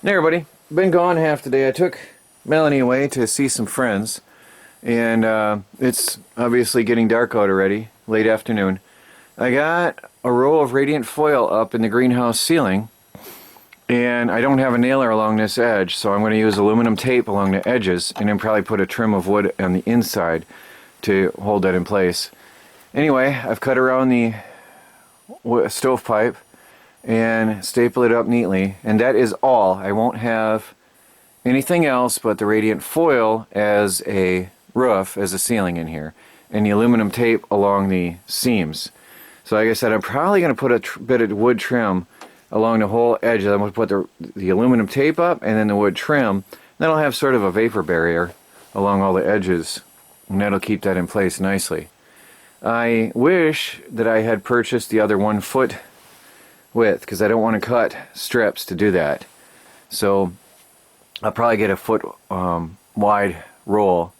Hey everybody, been gone half the day. I took Melanie away to see some friends, and it's obviously getting dark out already, late afternoon. I got a roll of radiant foil up in the greenhouse ceiling, and I don't have a nailer along this edge, so I'm going to use aluminum tape along the edges and then probably put a trim of wood on the inside to hold that in place. Anyway, I've cut around the stovepipe and staple it up neatly, and that is all. I won't have anything else but the radiant foil as a roof, as a ceiling in here, and the aluminum tape along the seams. So like I said, I'm probably going to put a bit of wood trim along the whole edge. I'm going to put the aluminum tape up and then the wood trim. Then I'll have sort of a vapor barrier along all the edges, and that'll keep that in place nicely. I wish that I had purchased the other 1 foot width, because I don't want to cut strips to do that. So I'll probably get a foot wide roll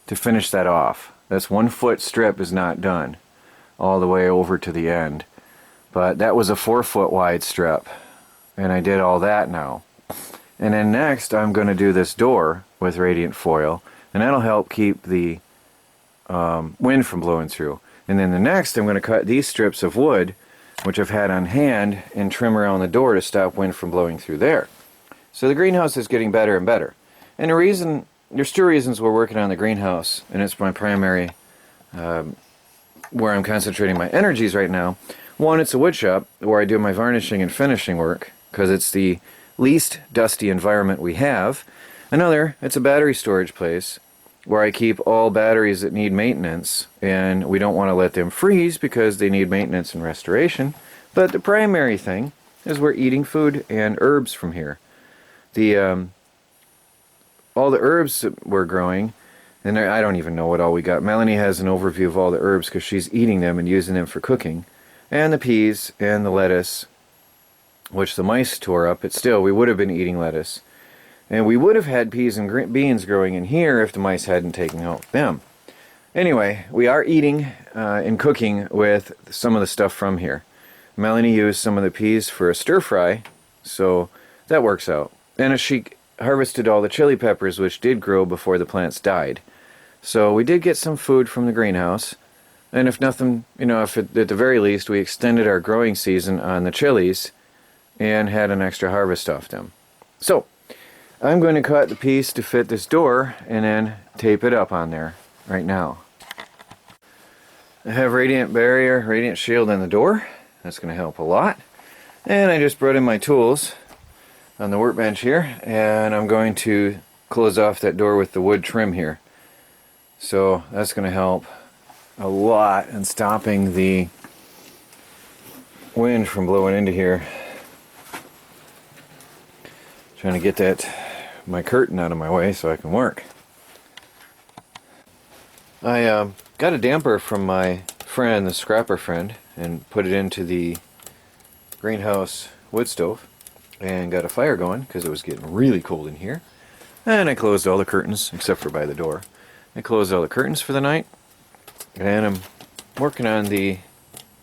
to finish that off. That's 1 foot strip is not done all the way over to the end, but that was a 4 foot wide strip, and I did all that now. And then next I'm going to do this door with radiant foil, and that'll help keep the wind from blowing through. And then the next I'm going to cut these strips of wood, which I've had on hand, and trim around the door to stop wind from blowing through there. So the greenhouse is getting better and better. And there's 2 reasons we're working on the greenhouse, and it's my primary, where I'm concentrating my energies right now. One, it's a wood shop where I do my varnishing and finishing work, because it's the least dusty environment we have. Another, it's a battery storage place where I keep all batteries that need maintenance, and we don't want to let them freeze because they need maintenance and restoration. But the primary thing is we're eating food and herbs from here. All the herbs that we're growing, and I don't even know what all we got. Melanie has an overview of all the herbs because she's eating them and using them for cooking. And the peas and the lettuce, which the mice tore up, but still we would have been eating lettuce. And we would have had peas and beans growing in here if the mice hadn't taken out them. Anyway, we are eating and cooking with some of the stuff from here. Melanie used some of the peas for a stir fry, so that works out. And she harvested all the chili peppers, which did grow before the plants died. So we did get some food from the greenhouse. And if nothing, if at the very least we extended our growing season on the chilies and had an extra harvest off them. So I'm going to cut the piece to fit this door and then tape it up on there right now. I have radiant barrier, radiant shield on the door. That's going to help a lot. And I just brought in my tools on the workbench here, and I'm going to close off that door with the wood trim here. So that's going to help a lot in stopping the wind from blowing into here. Trying to get my curtain out of my way so I can work. I got a damper from my friend, the scrapper friend, and put it into the greenhouse wood stove and got a fire going because it was getting really cold in here. And I closed all the curtains except for by the door. I closed all the curtains for the night, and I'm working on the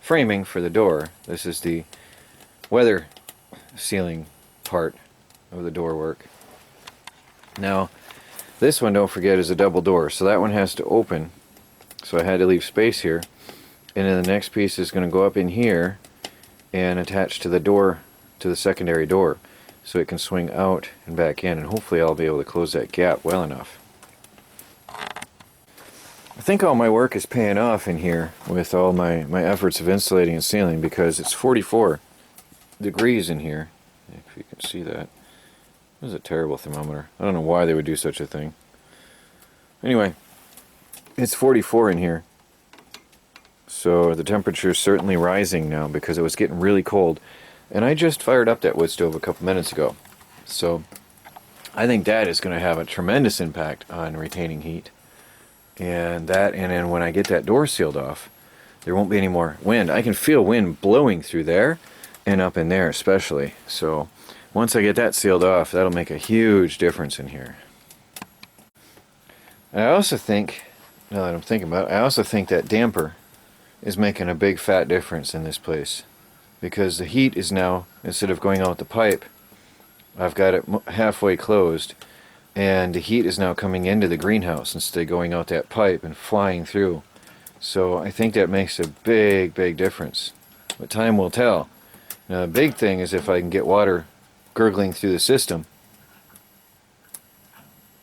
framing for the door. This is the weather sealing part of the door work. Now this one, don't forget, is a double door, so that one has to open, so I had to leave space here. And then the next piece is going to go up in here and attach to the door, to the secondary door, so it can swing out and back in, and hopefully I'll be able to close that gap well enough. I think all my work is paying off in here with all my efforts of insulating and sealing, because it's 44 degrees in here, if you can see that. This is a terrible thermometer. I don't know why they would do such a thing. Anyway, it's 44 in here. So the temperature is certainly rising now because it was getting really cold. And I just fired up that wood stove a couple minutes ago. So I think that is going to have a tremendous impact on retaining heat. And then when I get that door sealed off, there won't be any more wind. I can feel wind blowing through there and up in there especially. So once I get that sealed off, that'll make a huge difference in here. I also think, now that I'm thinking about it, I also think that damper is making a big fat difference in this place, because the heat is now, instead of going out the pipe, I've got it halfway closed, and the heat is now coming into the greenhouse instead of going out that pipe and flying through. So I think that makes a big, big difference. But time will tell. Now the big thing is if I can get water gurgling through the system.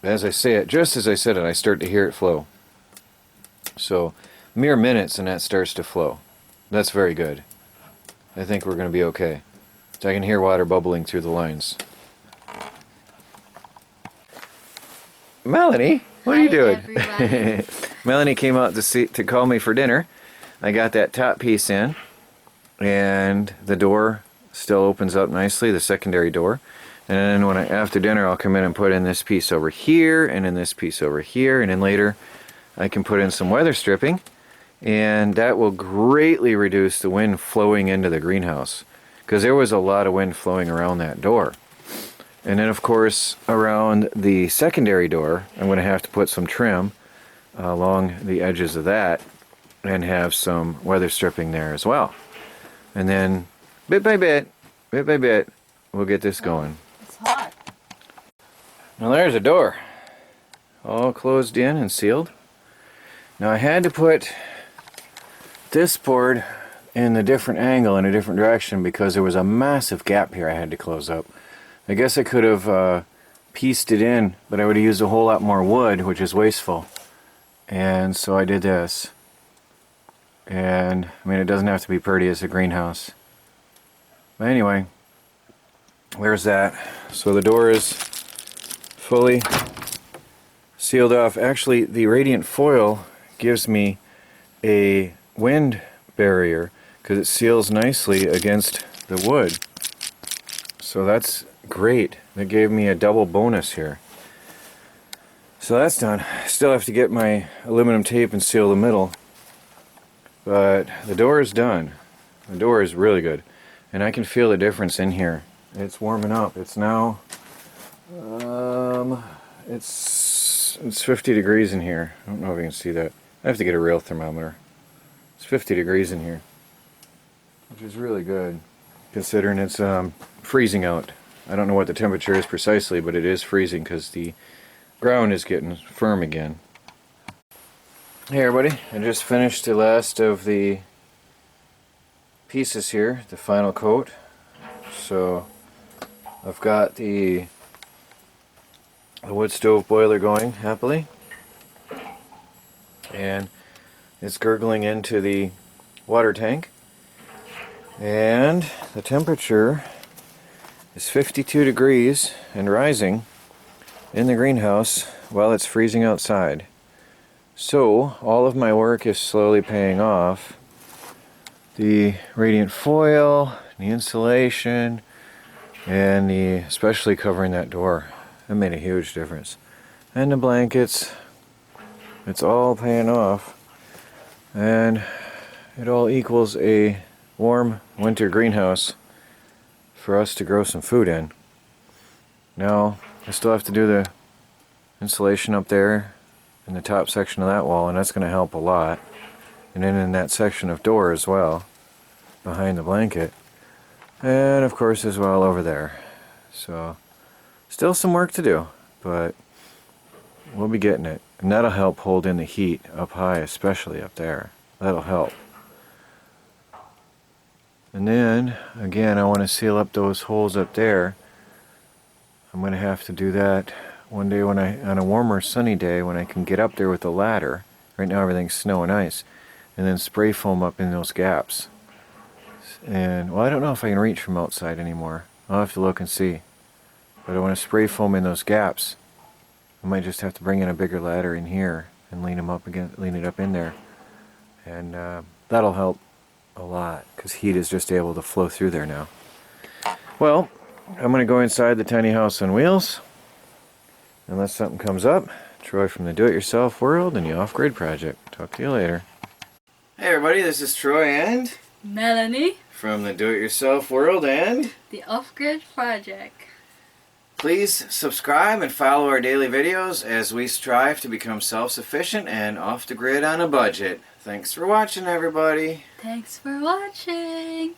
As I say it, just as I said it, I start to hear it flow. So mere minutes and that starts to flow. That's very good. I think we're going to be okay. So I can hear water bubbling through the lines. Melanie, what are you doing? Melanie came out to call me for dinner. I got that top piece in, and the door still opens up nicely, the secondary door. And then when after dinner, I'll come in and put in this piece over here, and then this piece over here, and then later I can put in some weather stripping, and that will greatly reduce the wind flowing into the greenhouse, because there was a lot of wind flowing around that door. And then of course around the secondary door I'm going to have to put some trim along the edges of that and have some weather stripping there as well. And then bit by bit we'll get this going. It's hot. Now there's a door all closed in and sealed. Now I had to put this board in a different angle, in a different direction, because there was a massive gap here I had to close up. I guess I could have pieced it in, but I would have used a whole lot more wood, which is wasteful. And so I did this. And I mean, it doesn't have to be pretty as a greenhouse. But anyway, there's that. So the door is fully sealed off. Actually, the radiant foil gives me a wind barrier because it seals nicely against the wood. So that's great. That gave me a double bonus here. So that's done. Still have to get my aluminum tape and seal the middle. But the door is done. The door is really good. And I can feel the difference in here. It's warming up. It's now it's 50 degrees in here. I don't know if you can see that. I have to get a real thermometer. It's 50 degrees in here, which is really good considering it's freezing out. I don't know what the temperature is precisely, but it is freezing because the ground is getting firm again. Hey everybody, I just finished the last of the pieces here, the final coat. So I've got the wood stove boiler going happily, and it's gurgling into the water tank, and the temperature is 52 degrees and rising in the greenhouse while it's freezing outside. So all of my work is slowly paying off. The radiant foil, the insulation, and especially covering that door, that made a huge difference. And the blankets, it's all paying off, and it all equals a warm winter greenhouse for us to grow some food in. Now I still have to do the insulation up there in the top section of that wall, and that's going to help a lot. And then in that section of door as well, behind the blanket, and of course as well over there. So still some work to do, but we'll be getting it, and that'll help hold in the heat up high, especially up there. That'll help. And then again, I want to seal up those holes up there. I'm going to have to do that one day on a warmer sunny day when I can get up there with the ladder. Right now everything's snow and ice, and then spray foam up in those gaps. And well, I don't know if I can reach from outside anymore. I'll have to look and see. But I want to spray foam in those gaps. I might just have to bring in a bigger ladder in here and lean it up in there, and that'll help a lot because heat is just able to flow through there now. Well, I'm going to go inside the tiny house on wheels unless something comes up. Troy from the Do-It-Yourself World and the Off-Grid Project. Talk to you later. Hey everybody, this is Troy and Melanie from the Do-It-Yourself World and the Off-Grid Project. Please subscribe and follow our daily videos as we strive to become self-sufficient and off the grid on a budget. Thanks for watching, everybody. Thanks for watching.